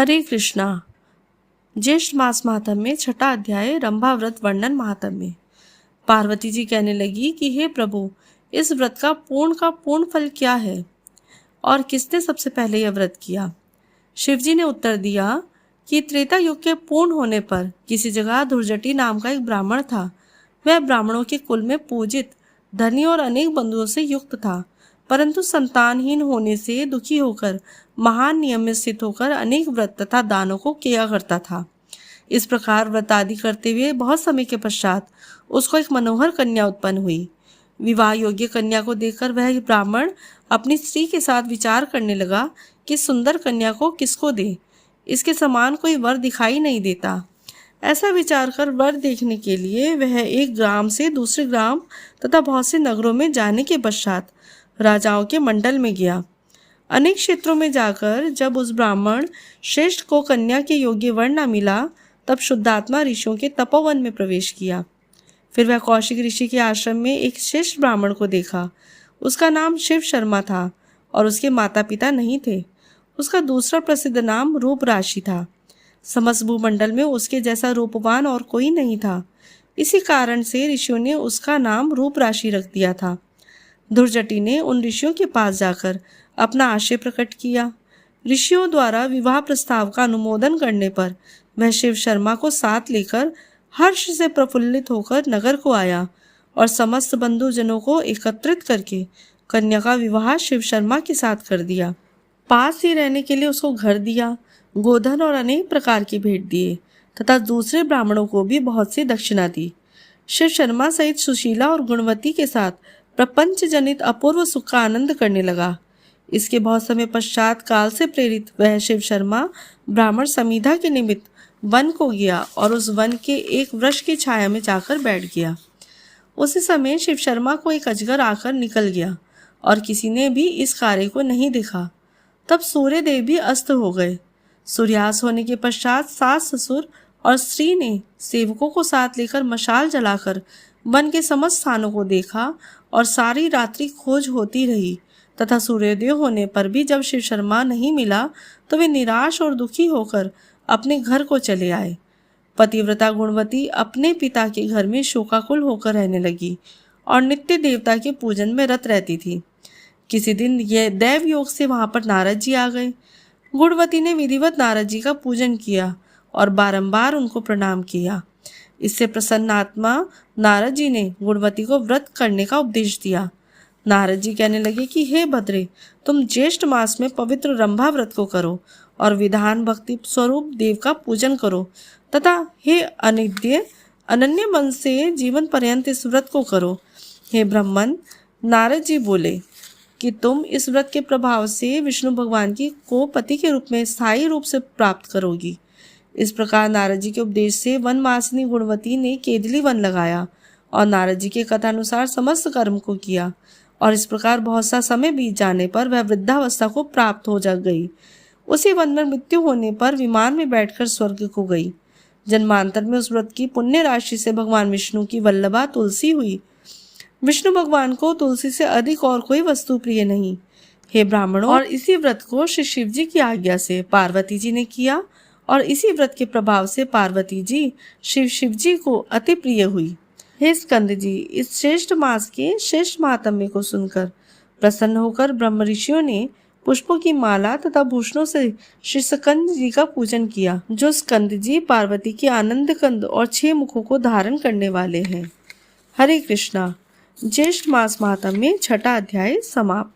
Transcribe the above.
हरे कृष्णा। ज्येष्ठ मास महात्म्य छठा अध्याय रंभा व्रत वर्णन महात्म्य। पार्वती जी कहने लगी कि हे प्रभु, इस व्रत का पूर्ण फल क्या है और किसने सबसे पहले यह व्रत किया। शिव जी ने उत्तर दिया कि त्रेता युग के पूर्ण होने पर किसी जगह धुर्जटी नाम का एक ब्राह्मण था। वह ब्राह्मणों के कुल में पूजित, धनी और अनेक बंधुओं से युक्त था, परंतु संतानहीन होने से दुखी होकर महान नियम में स्थित होकर अनेक व्रत तथा दानों को किया करता था। इस प्रकार व्रत आदि करते हुए बहुत समय के पश्चात उसको एक मनोहर कन्या उत्पन्न हुई। विवाह योग्य कन्या को देखकर वह ब्राह्मण अपनी स्त्री के साथ विचार करने लगा कि सुंदर कन्या को किसको दे, इसके समान कोई वर दिखाई नहीं देता। ऐसा विचार कर वर देखने के लिए वह एक ग्राम से दूसरे ग्राम तथा बहुत से नगरों में जाने के पश्चात राजाओं के मंडल में गया। अनेक क्षेत्रों में जाकर जब उस ब्राह्मण श्रेष्ठ को कन्या के योग्य वर न मिला, तब शुद्धात्मा ऋषियों के तपोवन में प्रवेश किया। फिर वह कौशिक ऋषि के आश्रम में एक श्रेष्ठ ब्राह्मण को देखा। उसका नाम शिव शर्मा था और उसके माता पिता नहीं थे। उसका दूसरा प्रसिद्ध नाम रूप राशि था। समस्त भूमंडल में उसके जैसा रूपवान और कोई नहीं था। इसी कारण से ऋषियों ने उसका नाम रूप राशि रख दिया था। धुर्जटी ने उन ऋषियों के पास जाकर अपना आशय प्रकट किया। ऋषियों द्वारा विवाह प्रस्ताव का अनुमोदन करने पर वह शिव शर्मा को साथ लेकर हर्ष से प्रफुल्लित होकर नगर को आया और समस्त बंधुजनों को एकत्रित करके कन्या का विवाह शिव शर्मा के साथ कर दिया। पास ही रहने के लिए उसको घर दिया, गोधन और अनेक प्रकार की भेंट दिए तथा दूसरे ब्राह्मणों को भी बहुत सी दक्षिणा दी। शिव शर्मा सहित सुशीला और गुणवती के साथ प्रपंच जनित अपूर्व सुख का आनंद करने लगा। इसके बहुत समय पश्चात काल से प्रेरित वह शिव शर्मा ब्राह्मण समीधा के निमित्त वन को गया और उस वन के एक वृक्ष की छाया में जाकर बैठ गया। उसी समय शिव शर्मा को एक अजगर आकर निकल गया और किसी ने भी इस कार्य को नहीं देखा। तब सूर्य देव भी अस्त हो गए। सूर्यास्त होने के पश्चात सास ससुर और स्त्री ने सेवकों को साथ लेकर मशाल जलाकर वन के समस्त स्थानों को देखा और सारी रात्रि खोज होती रही तथा सूर्योदय होने पर भी जब शिव शर्मा नहीं मिला तो वे निराश और दुखी होकर अपने घर को चले आए। पतिव्रता गुणवती अपने पिता के घर में शोकाकुल होकर रहने लगी और नित्य देवता के पूजन में रत रहती थी। किसी दिन यह दैव योग से वहां पर नारद जी आ गए। गुणवती ने विधिवत नारद जी का पूजन किया और बारंबार उनको प्रणाम किया। इससे प्रसन्न आत्मा नारद जी ने गुणवती को व्रत करने का उपदेश दिया। नारद जी कहने लगे कि हे भद्रे, तुम ज्येष्ठ मास में पवित्र रंभा व्रत को करो और विधान भक्ति स्वरूप देव का पूजन करो तथा हे अनिद्य अनन्य मन से जीवन पर्यंत इस व्रत को करो। हे ब्राह्मण, नारद जी बोले कि तुम इस व्रत के प्रभाव से विष्णु भगवान की को पति के रूप में स्थायी रूप से प्राप्त करोगी। इस प्रकार नारद जी के उपदेश से वनवासिनी गुणवती ने केदली वन लगाया और नारद जी के कथानुसार समस्त कर्म को किया और इस प्रकार बहुत सा समय बीत जाने पर वह वृद्धावस्था को प्राप्त हो जा गई। उसी वन में मृत्यु होने पर विमान में बैठकर स्वर्ग को गई। जन्मांतर में उस व्रत की पुण्य राशि से भगवान विष्णु की वल्लभा तुलसी हुई। विष्णु भगवान को तुलसी से अधिक और कोई वस्तु प्रिय नहीं। हे ब्राह्मणों, और इसी व्रत को श्री शिव जी की आज्ञा से पार्वती जी ने किया और इसी व्रत के प्रभाव से पार्वती जी शिव जी को अति प्रिय हुई। हे स्कंद जी, इस श्रेष्ठ मास के श्रेष्ठ महात्म्य को सुनकर प्रसन्न होकर ब्रह्म ऋषियों ने पुष्पों की माला तथा भूषणों से श्री स्कंद जी का पूजन किया, जो स्कंद जी पार्वती के आनंद कंद और 6 मुखों को धारण करने वाले हैं। हरे कृष्णा। ज्येष्ठ मास महात्म्य छठा अध्याय समाप्त।